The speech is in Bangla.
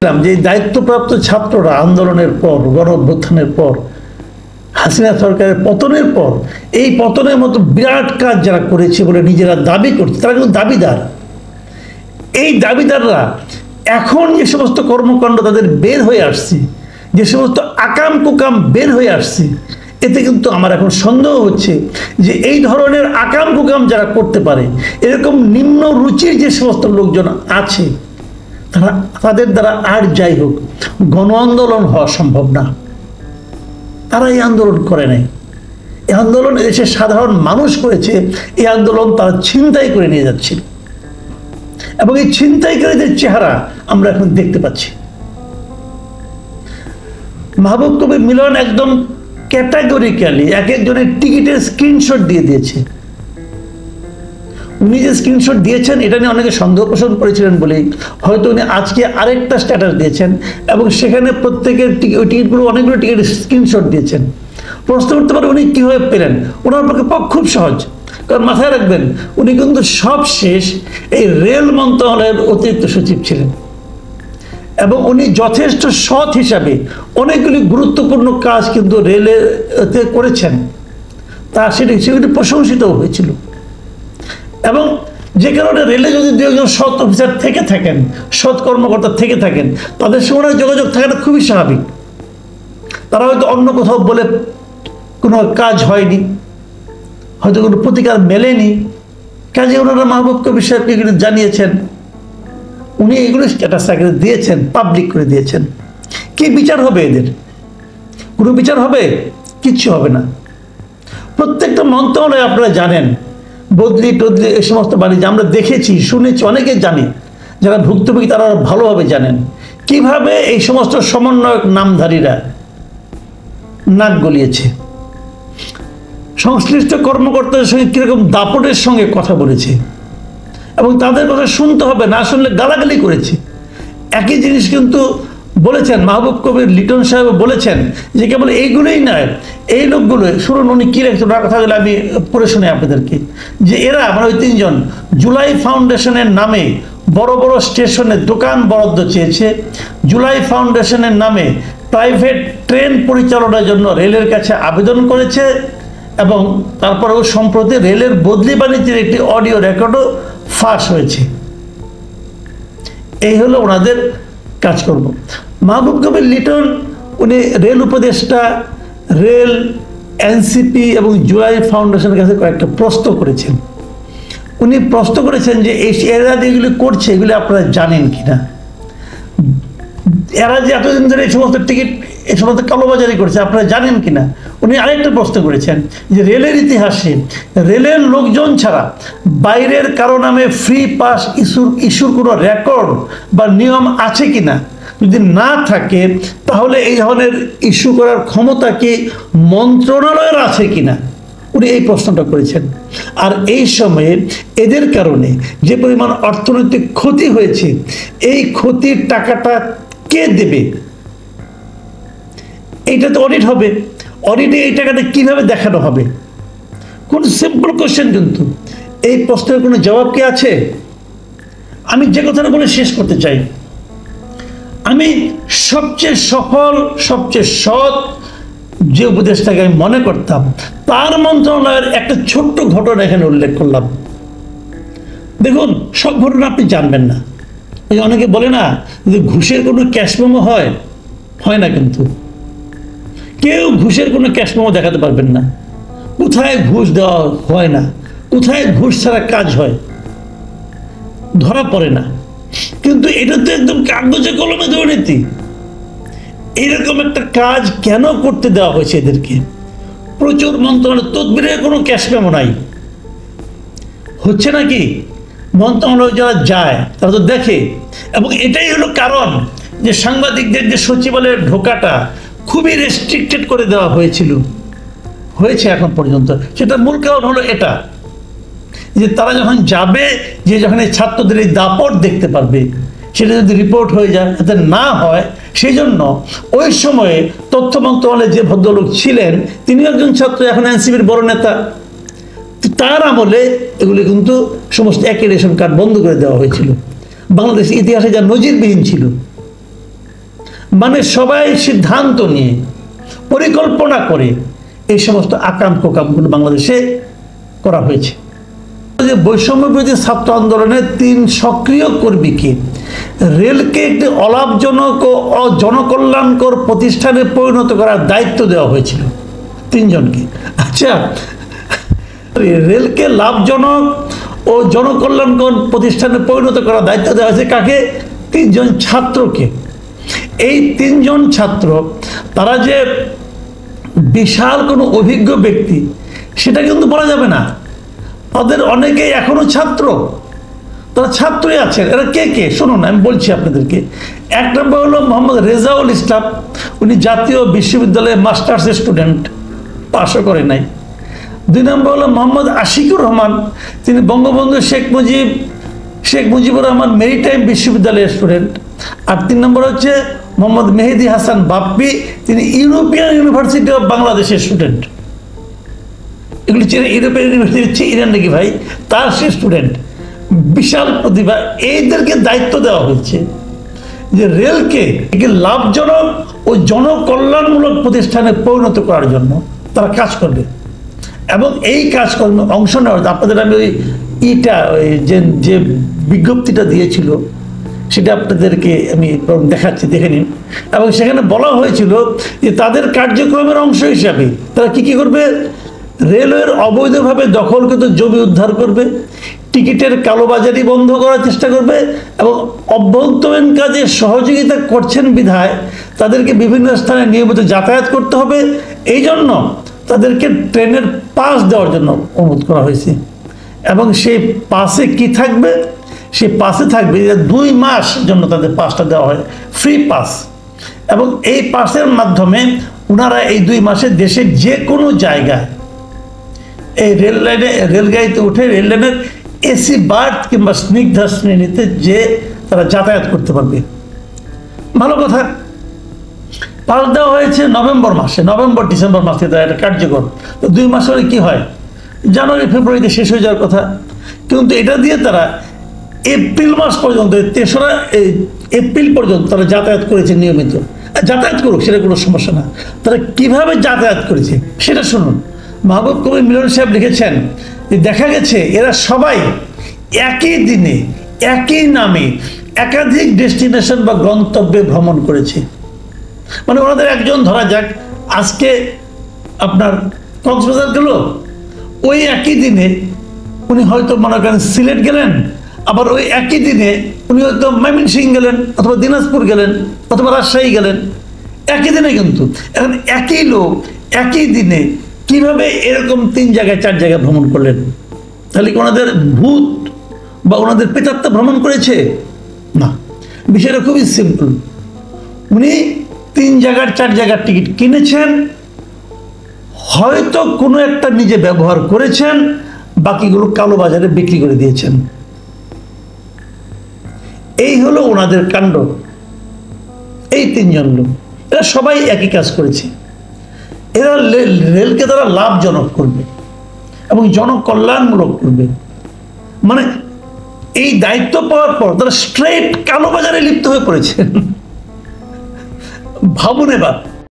যে দায়িত্বপ্রাপ্ত ছাত্ররা আন্দোলনের পর গণ অভ্যুত্থানের পর হাসিনা সরকারের পতনের পর এই পতনের মতো বিরাট কাজ যারা করেছে বলে নিজেরা দাবি করছে, তারা কিন্তু দাবিদার। এই দাবিদাররা এখন যে সমস্ত কর্মকাণ্ড তাদের বের হয়ে আসছে, যে সমস্ত আকাম কুকাম বের হয়ে আসছে, এতে কিন্তু আমার এখন সন্দেহ হচ্ছে যে এই ধরনের আকাম কুকাম যারা করতে পারে, এরকম নিম্ন রুচির যে সমস্ত লোকজন আছে, তাদের দ্বারা আর যাই হোক গণ আন্দোলন হওয়া সম্ভব না। তারা এই আন্দোলন করে নাই, এই আন্দোলন দেশের সাধারণ মানুষ করেছে। এই আন্দোলন তারা ছিনতাই করে নিয়ে যাচ্ছিল এবং এই ছিনতাইকারীদের চেহারা আমরা এখন দেখতে পাচ্ছি। মাহবুব কবির মিলন একদম ক্যাটাগরিক্যালি এক একজনের টিকিটের স্ক্রিনশট দিয়ে দিয়েছে। উনি যে স্ক্রিনশট দিয়েছেন এটা নিয়ে অনেকে সন্দেহ পোষণ করেছিলেন বলেই হয়তো উনি আজকে আরেকটা স্ট্যাটাস দিয়েছেন এবং সেখানে প্রত্যেকের ওই টিকিটগুলো অনেকগুলো টিকিট স্ক্রিনশট দিয়েছেন। প্রশ্ন করতে পারে উনি কীভাবে পেলেন? ওনার পক্ষে খুব সহজ, কারণ মাথায় রাখবেন উনি কিন্তু সবশেষ এই রেল মন্ত্রণালয়ের অতিরিক্ত সচিব ছিলেন এবং উনি যথেষ্ট সৎ হিসাবে অনেকগুলি গুরুত্বপূর্ণ কাজ কিন্তু রেলেতে করেছেন, তা সেগুলি প্রশংসিতও হয়েছিল। এবং যে কারণে রেলে যদি দু একজন সৎ অফিসার থেকে থাকেন, সৎ কর্মকর্তা থেকে থাকেন, তাদের সঙ্গে যোগাযোগ থাকাটা খুবই স্বাভাবিক। তারা হয়তো অন্য কোথাও বলে কোনো কাজ হয়নি, হয়তো কোনো প্রতিকার মেলেনি, কাজে ওনারা মাহবুব কবির সাহেবকে এগুলো জানিয়েছেন, উনি এগুলো স্ট্যাটাস আকারে দিয়েছেন, পাবলিক করে দিয়েছেন। কি বিচার হবে এদের? কোনো বিচার হবে? কিচ্ছু হবে না। প্রত্যেকটা মন্ত্রণালয় আপনারা জানেন বদলি টদলি এই সমস্ত বাণিজ্য আমরা দেখেছি, শুনেছি, অনেকে জানি, যারা ভুক্তভোগী তারা ভালোভাবে জানেন কিভাবে এই সমস্ত সমন্বয়ক নামধারীরা নাক গলিয়েছে, সংশ্লিষ্ট কর্মকর্তাদের সঙ্গে কীরকম দাপটের সঙ্গে কথা বলেছে এবং তাদের কথা শুনতে হবে, না শুনলে গালাগালি করেছে। একই জিনিস কিন্তু বলেছেন মাহবুব কবির লিটন সাহেব বলেছেন যে কেবল এইগুলোই নয়, এই লোকগুলো শুনুন উনি কী রেখেছেন ওনার কথাগুলো আমি পড়ে শুনে আপনাদেরকে, যে এরা মানে ওই তিনজন জুলাই ফাউন্ডেশনের নামে বড় বড় স্টেশনে দোকান বরাদ্দ চেয়েছে, জুলাই ফাউন্ডেশনের নামে প্রাইভেট ট্রেন পরিচালনার জন্য রেলের কাছে আবেদন করেছে এবং তারপরেও সম্প্রতি রেলের বদলি বাণিজ্যের একটি অডিও রেকর্ডও ফাঁস হয়েছে। এই হলো ওনাদের কাজকর্ম। মাহবুব কবির লিটন উনি রেল উপদেষ্টা, রেল, এনসিপি এবং জুলাই ফাউন্ডেশনের কাছে কয়েকটা প্রশ্ন করেছেন। উনি প্রশ্ন করেছেন যে এরা যেগুলি করছে এগুলি আপনারা জানেন কিনা, এরা যে এতদিন ধরে এই সমস্ত টিকিট এই সমস্ত কালোবাজারি করছে আপনারা জানেন কিনা। উনি আরেকটা প্রশ্ন করেছেন যে রেলের ইতিহাসে রেলের লোকজন ছাড়া বাইরের কারো নামে ফ্রি পাস ইস্যুর কোনো রেকর্ড বা নিয়ম আছে কিনা, যদি না থাকে তাহলে এই ধরনের ইস্যু করার ক্ষমতা কি মন্ত্রণালয়ের আছে কিনা, উনি এই প্রশ্নটা করেছেন। আর এই সময়ে এদের কারণে যে পরিমাণ অর্থনৈতিক ক্ষতি হয়েছে, এই ক্ষতির টাকাটা কে দেবে? এইটা তো অডিট হবে, অডিটে এই টাকাটা কিভাবে দেখানো হবে? কোন সিম্পল কোশ্চেন, কিন্তু এই প্রশ্নের কোনো জবাব কি আছে? আমি যে কথাটা বলে শেষ করতে চাই, আমি সবচেয়ে সফল সবচেয়ে সৎ যে উপদেশটাকে আমি মনে করতাম তার মন্ত্রণালয়ের একটা ছোট্ট ঘটনা এখানে উল্লেখ করলাম। দেখুন সব ঘটনা আপনি জানবেন না, এই অনেকে বলে না যে ঘুষের কোনো ক্যাশ মেমো হয়, হয় না, কিন্তু কেউ ঘুষের কোনো ক্যাশ মেমো দেখাতে পারবেন না। কোথায় ঘুষ দেওয়া হয় না, কোথায় ঘুষ ছাড়া কাজ হয় ধরা পড়ে না, কিন্তু এটা তো একদম কাগজে কলমে দুর্নীতি। এইরকম একটা কাজ কেন করতে দেওয়া হয়েছে এদেরকে? প্রচুর মন্ত্রণালয় তদবিরের কোনো ক্যাশ মেমো নাই, হচ্ছে নাকি? মন্ত্রণালয় যারা যায় তারা তো দেখে, এবং এটাই হলো কারণ যে সাংবাদিকদের যে সচিবালয়ের ঢোকাটা খুবই রেস্ট্রিক্টেড করে দেওয়া হয়েছে এখন পর্যন্ত। সেটা মূল কারণ হলো এটা যে তারা যখন যাবে, যে যখন এই ছাত্রদের এই দাপট দেখতে পারবে, সেটা যদি রিপোর্ট হয়ে যায়, যাতে না হয় সেই জন্য ওই সময়ে তথ্য মন্ত্রণালয়ে যে ভদ্রলোক ছিলেন তিনি একজন ছাত্র, এখন এনসিপির বড় নেতা, তার আমলে এগুলি কিন্তু সমস্ত একই রেশন কার্ড বন্ধ করে দেওয়া হয়েছিল। বাংলাদেশের ইতিহাসে যা নজিরবিহীন ছিল। মানে সবাই সিদ্ধান্ত নিয়ে পরিকল্পনা করে এই সমস্ত আকাম কোকামগুলো বাংলাদেশে করা হয়েছে। যে বৈষম্য বিরোধী ছাত্র আন্দোলনের 3 সক্রিয় কর্মীকে রেলকে একটি অলাভজনক ও জনকল্যাণকর প্রতিষ্ঠানে পরিণত করার দায়িত্ব দেওয়া হয়েছিল 3 জনকে। আচ্ছা, রেলকে লাভজনক ও জনকল্যাণকর প্রতিষ্ঠানে পরিণত করার দায়িত্ব দেওয়া হয়েছে কাকে? 3 জন ছাত্রকে। এই 3 জন ছাত্র তারা যে বিশাল কোনো অভিজ্ঞ ব্যক্তি সেটা কিন্তু বলা যাবে না। তাদের অনেকেই এখনো ছাত্র, তারা ছাত্রই আছেন। এরা কে কে শুনুন, আমি বলছি আপনাদেরকে। 1 নম্বর হলো মোহাম্মদ রেজাউল ইসলাম, উনি জাতীয় বিশ্ববিদ্যালয়ে মাস্টার্সের স্টুডেন্ট, পাশও করে নাই। 2 নম্বর হলো মোহাম্মদ আশিকুর রহমান, তিনি বঙ্গবন্ধু শেখ মুজিবুর রহমান মেরিটাইম বিশ্ববিদ্যালয়ের স্টুডেন্ট। আর 3 নম্বর হচ্ছে মোহাম্মদ মেহেদি হাসান বাপ্পি, তিনি ইউরোপিয়ান ইউনিভার্সিটি অফ বাংলাদেশের স্টুডেন্ট। এগুলি ইউরোপিয়ান ইউনিভার্সিটি হচ্ছে ইরান নাকি ভাই, তার সে স্টুডেন্ট, বিশাল প্রতিভা। এইদেরকে দায়িত্ব দেওয়া হচ্ছে যে রেলকে লাভজনক ও জনকল্যাণমূলক প্রতিষ্ঠানে পরিণত করার জন্য তারা কাজ করবে। এবং এই কাজকর্মে অংশ নেওয়ার, আপনাদের আমি ওই যে বিজ্ঞপ্তিটা দিয়েছিল সেটা আপনাদেরকে আমি দেখাচ্ছি, দেখে নিন। এবং সেখানে বলা হয়েছিল যে তাদের কার্যক্রমের অংশ হিসাবে তারা কি করবে? রেলওয়ের অবৈধভাবে দখলকৃত জমি উদ্ধার করবে, টিকিটের কালোবাজারি বন্ধ করার চেষ্টা করবে, এবং অভ্যন্তরীণ কাজে সহযোগিতা করছেন বিধায় তাদেরকে বিভিন্ন স্থানে নিয়মিত যাতায়াত করতে হবে। এই জন্য তাদেরকে ট্রেনের পাস দেওয়ার জন্য অনুরোধ করা হয়েছে। এবং সেই পাসে কি থাকবে? সেই পাসে থাকবে যে 2 মাস জন্য তাদের পাসটা দেওয়া হয়, ফ্রি পাস। এবং এই পাসের মাধ্যমে ওনারা এই 2 মাসে দেশের যে কোনো জায়গায় এই রেলগাড়িতে উঠে রেল লাইনের এসি বার্থ কিংবা স্নিগ্ধা শ্রেণীতে যে তারা যাতায়াত করতে পারবে। ভালো কথা। পাস দেওয়া হয়েছে নভেম্বর ডিসেম্বর মাসে তারা এটা কার্যকর। তো 2 মাস হলে কি হয়? জানুয়ারি ফেব্রুয়ারিতে শেষ হয়ে যাওয়ার কথা। কিন্তু এটা দিয়ে তারা এপ্রিল মাস পর্যন্ত, 3রা এপ্রিল পর্যন্ত তারা যাতায়াত করেছে নিয়মিত। যাতায়াত করুক, সেটা কোনো সমস্যা না। তারা কিভাবে যাতায়াত করেছে সেটা শুনুন। মাহবুব কবির মিলন সাহেব লিখেছেন যে দেখা গেছে এরা সবাই একই দিনে একই নামে একাধিক ডেস্টিনেশন বা গন্তব্যে ভ্রমণ করেছে। মানে ওনাদের একজন ধরা যাক আজকে আপনার কক্সবাজার গেল, ওই একই দিনে উনি হয়তো মনে করেন সিলেট গেলেন, আবার ওই একই দিনে উনি হয়তো ময়মনসিংহ গেলেন, অথবা দিনাজপুর গেলেন, অথবা রাজশাহী গেলেন, একই দিনে। কিন্তু এখন একই লোক একই দিনে কিভাবে এরকম 3 জায়গায় 4 জায়গায় ভ্রমণ করলেন? তাহলে কি ওনাদের ভূত বা ওনাদের প্রেতাত্মা ভ্রমণ করেছে? না, বিষয়টা খুবই সিম্পল। উনি 3 জায়গার 4 জায়গার টিকিট কিনেছেন, হয়তো কোনো একটা নিজে ব্যবহার করেছেন, বাকিগুলো কালোবাজারে বিক্রি করে দিয়েছেন। এই হলো ওনাদের কাণ্ড। এই 3 জন লোক, এরা সবাই একই কাজ করেছে। এরা রেলকে তারা লাভজনক করবে এবং জনকল্যাণমূলক করবে। মানে এই দায়িত্ব পাওয়ার পর তারা স্ট্রেট কালোবাজারে লিপ্ত হয়ে পড়েছেন। ভাবুন এবার।